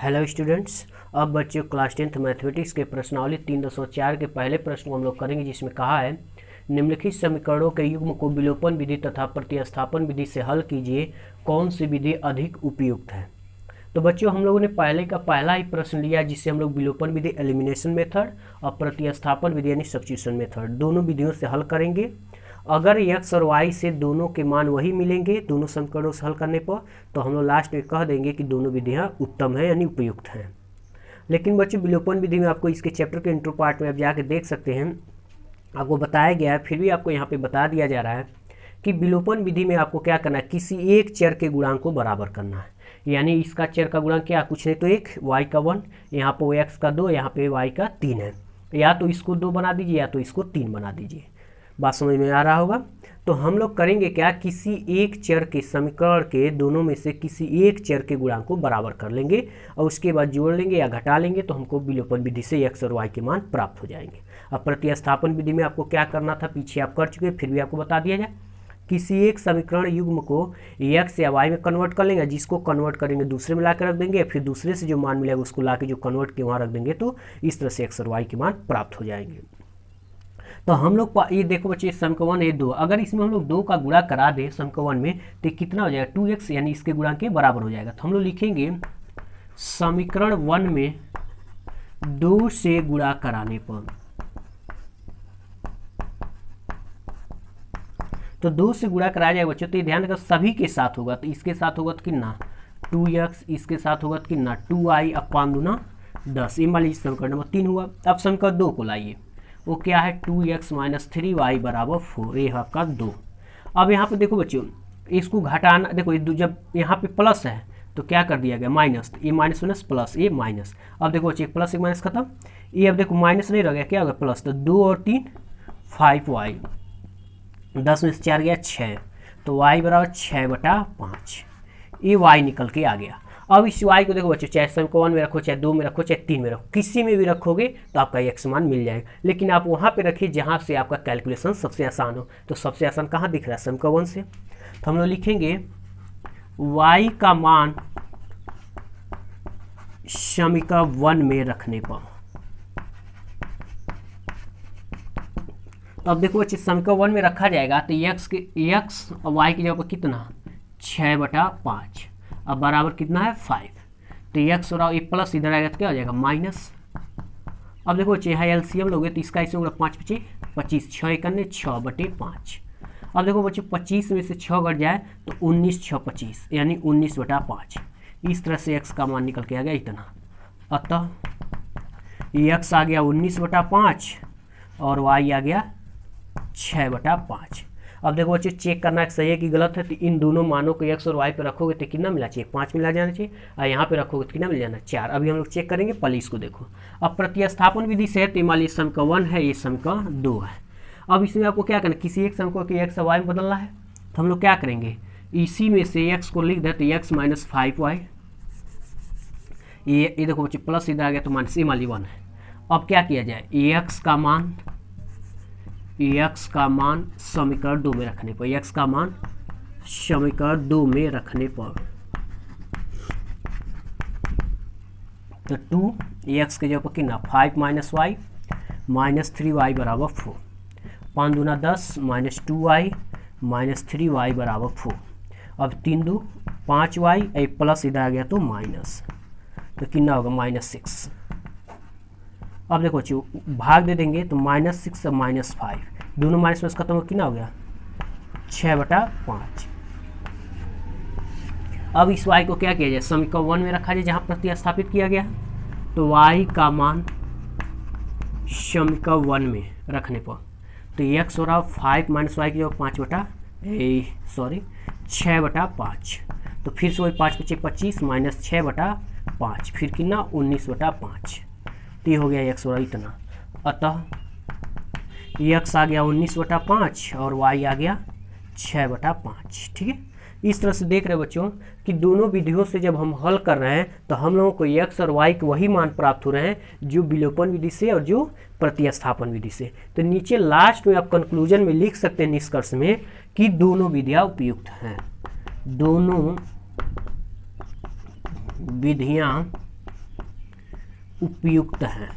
Hello students, अब बच्चों class 10th mathematics के प्रश्नावली 3.4 के पहले प्रश्न को हम लोग करेंगे, जिसमें कहा है निम्नलिखित समीकरणों के युग्म को विलोपन विधि तथा प्रतिस्थापन विधि से हल कीजिए, कौन सी विधि अधिक उपयुक्त है। तो बच्चों हम लोगों ने पहले का पहला ही प्रश्न लिया, जिससे हम लोग विलोपन विधि एलिमिनेशन मेथड और प्रतिस्थापन विधि यानी सब्स्टिट्यूशन मेथड दोनों विधियों से हल करेंगे। अगर x और y से दोनों के मान वही मिलेंगे दोनों समीकरणों से हल करने पर, तो हम लोग लास्ट में कह देंगे कि दोनों विधियां उत्तम है यानी उपयुक्त हैं। लेकिन बच्चों विलोपन विधि में आपको इसके चैप्टर के इंट्रो पार्ट में आप जाके देख सकते हैं, आपको बताया गया है, फिर भी आपको यहाँ पे बता दिया जा रहा है कि विलोपन विधि में आपको क्या करना है, किसी एक चर के गुणांक को बराबर करना है। यानी इसका चर का गुणांक क्या, कुछ नहीं तो 1, y का 1, यहाँ पर x का 2, यहाँ पे y का 3 है। या तो इसको 2 बना दीजिए या तो इसको 3 बना दीजिए। बात समझ में आ रहा होगा। तो हम लोग करेंगे क्या, किसी एक चर के समीकरण के दोनों में से किसी एक चर के गुणांक को बराबर कर लेंगे और उसके बाद जोड़ लेंगे या घटा लेंगे, तो हमको विलोपन विधि से x और y के मान प्राप्त हो जाएंगे। अब प्रतिस्थापन विधि में आपको क्या करना था, पीछे आप कर चुके, फिर भी आपको बता दिया जाए। किसी एक समीकरण युग्म को x या y में कन्वर्ट कर लेंगे, जिसको कन्वर्ट करेंगे दूसरे में ला कर रख देंगे, फिर दूसरे से जो मान मिलेगा उसको ला के जो कन्वर्ट के वहाँ रख देंगे, तो इस तरह से x और y के मान प्राप्त हो जाएंगे। तो हम लोग ये देखो बच्चे, समीकरण ये 2, अगर इसमें हम लोग 2 का गुणा करा दें समीकरण में, तो कितना हो जाएगा 2x, यानी इसके गुणा के बराबर हो जाएगा। तो हम लोग लिखेंगे समीकरण 1 में 2 से गुणा कराने पर, तो 2 से गुणा कराया जाएगा बच्चों। तो ये ध्यान रखो सभी के साथ होगा, तो इसके साथ होगा तो कितना 2x, इसके साथ होगा तो कितना 2i अपान दूना 10। ये मान लीजिए समीकरण नंबर 3 हुआ। अब समीकरण 2 को लाइए, वो क्या है 2x माइनस 3y बराबर 4, ये आपका 2। अब यहाँ पे देखो बच्चों, इसको घटाना, देखो जब यहाँ पे प्लस है तो क्या कर दिया गया माइनस, तो ये माइनस माइनस प्लस, ये माइनस। अब देखो बच्चे, प्लस एक माइनस खत्म, ये अब देखो माइनस नहीं रह गया, क्या होगा प्लस, तो 2 और 3 5y, 10 में से 4 गया 6, तो y बराबर 6/5, ये y निकल के आ गया। अब इस y को देखो बच्चों, चाहे समीकरण 1 में रखो, चाहे 2 में रखो, चाहे 3 में रखो, किसी में भी रखोगे तो आपका x मान मिल जाएगा। लेकिन आप वहाँ पे रखिए जहाँ से आपका कैलकुलेशन सबसे आसान हो। तो सबसे आसान कहाँ दिख रहा है, समीकरण 1 से। तो हम लोग लिखेंगे y का मान समीकरण 1 में रखने पर। तो अब देखो बच्चे, समीकरण 1 में रखा जाएगा तो x और y की जगह पर कितना 6/5, अब बराबर कितना है 5। तो x और ये प्लस इधर आएगा तो क्या हो जाएगा माइनस। अब देखो बच्चे, यहाँ एलसीएम लोगे तो इसका इसमें 5 × 25, 6 × 6/5। अब देखो बच्चे, 25 में से 6 घट जाए तो 19 × 6 = 25, यानी 19/5। इस तरह से x का मान निकल के आ गया इतना। अतः x आ गया 19/5 और y आ गया 6/5। अब देखो बच्चे, चेक करना सही है कि गलत है, तो इन दोनों मानों को x और y पे रखोगे तो कितना मिला चाहिए 5 मिला जाना चाहिए, और यहाँ पे रखोगे तो कितना मिल जाना 4। अभी हम लोग चेक करेंगे, पहले इसको देखो। अब प्रतिस्थापन विधि से है, तो मान लीजिए समीकरण 1 है, ये समीकरण 2 है। अब इसमें आपको क्या करना है, किसी एक समीकरण को x और y में बदलना है। तो हम लोग क्या करेंगे, इसी में से x को लिख दे, तो x माइनस 5y, ये देखो बच्चे प्लस इधर आ गया तो माइनस, ये मान ली 1 है। अब क्या किया जाए, x का मान समीकरण 2 में रखने पर, x का मान समीकरण 2 में रखने पर, तो 2x के जगह पर कितना 5 माइनस y माइनस 3y बराबर 4, 5 दूना 10 माइनस 2y माइनस 3y बराबर 4। अब 3 2 5y, एक प्लस इधर आ गया तो माइनस, तो कितना होगा -6। अब देखो बच्चों, भाग दे देंगे तो -6 और -5, दोनों माइनस में खत्म हो, कितना हो गया 6/5। अब इस y को क्या किया जाए, समीकरण 1 में रखा जाए जहाँ प्रतिस्थापित किया गया, तो y का मान समीकरण 1 में रखने पर, तो x हो रहा 5 माइनस y की जगह 6/5, तो फिर से वही 5 × 25 माइनस 6/5, फिर कितना 19/5, तो ये हो गया x और इतना। अतः x आ गया 19/5 और y आ गया 6/5। ठीक है, इस तरह से देख रहे बच्चों कि दोनों विधियों से जब हम हल कर रहे हैं तो हम लोगों को x और y के वही मान प्राप्त हो रहे हैं जो विलोपन विधि से और जो प्रतिस्थापन विधि से। तो नीचे लास्ट में आप कंक्लूजन में लिख सकते हैं निष्कर्ष में कि दोनों विधियां उपयुक्त हैं, दोनों विधियां उपयुक्त हैं।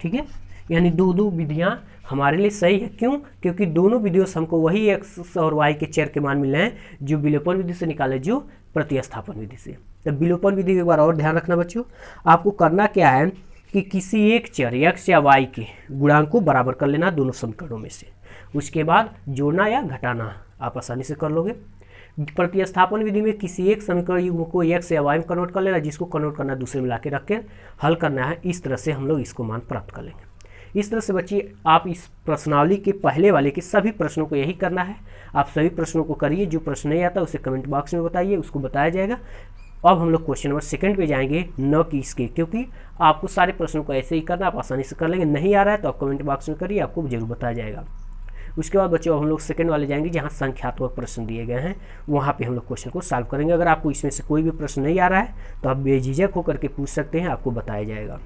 ठीक है, यानी दो विधियां हमारे लिए सही है। क्यों? क्योंकि दोनों विधियों से हमको वही x और y के चर के मान मिल रहे हैं जो विलोपन विधि से निकाले, जो प्रतिस्थापन विधि से। तो विलोपन विधि एक बार और ध्यान रखना बच्चों, आपको करना क्या है कि किसी एक चर x या y के गुणांक को बराबर कर लेना दोनों समीकरणों में से, उसके बाद जोड़ना या घटाना आप आसानी से कर लोगे। प्रतिस्थापन विधि में किसी एक समीकरण युग्म को x या y में कन्वर्ट कर लेना, जिसको कन्वर्ट करना दूसरे में ला के रख के हल करना है। इस तरह से हम लोग इसको मान प्राप्त कर लेंगे। इस तरह से बच्चे आप इस प्रश्नावली के पहले वाले के सभी प्रश्नों को यही करना है। आप सभी प्रश्नों को करिए, जो प्रश्न नहीं आता उसे कमेंट बॉक्स में बताइए, उसको बताया जाएगा। अब हम लोग क्वेश्चन नंबर 2 पे जाएंगे, न कि इसके, क्योंकि आपको सारे प्रश्नों को ऐसे ही करना, आप आसानी से कर लेंगे। नहीं आ रहा है तो आप कमेंट बॉक्स में करिए, आपको जरूर बताया जाएगा। उसके बाद बच्चों हम लोग सेकंड वाले जाएंगे, जहाँ संख्यात्मक प्रश्न दिए गए हैं, वहाँ पे हम लोग क्वेश्चन को सॉल्व करेंगे। अगर आपको इसमें से कोई भी प्रश्न नहीं आ रहा है तो आप बेझिझक होकर के पूछ सकते हैं, आपको बताया जाएगा।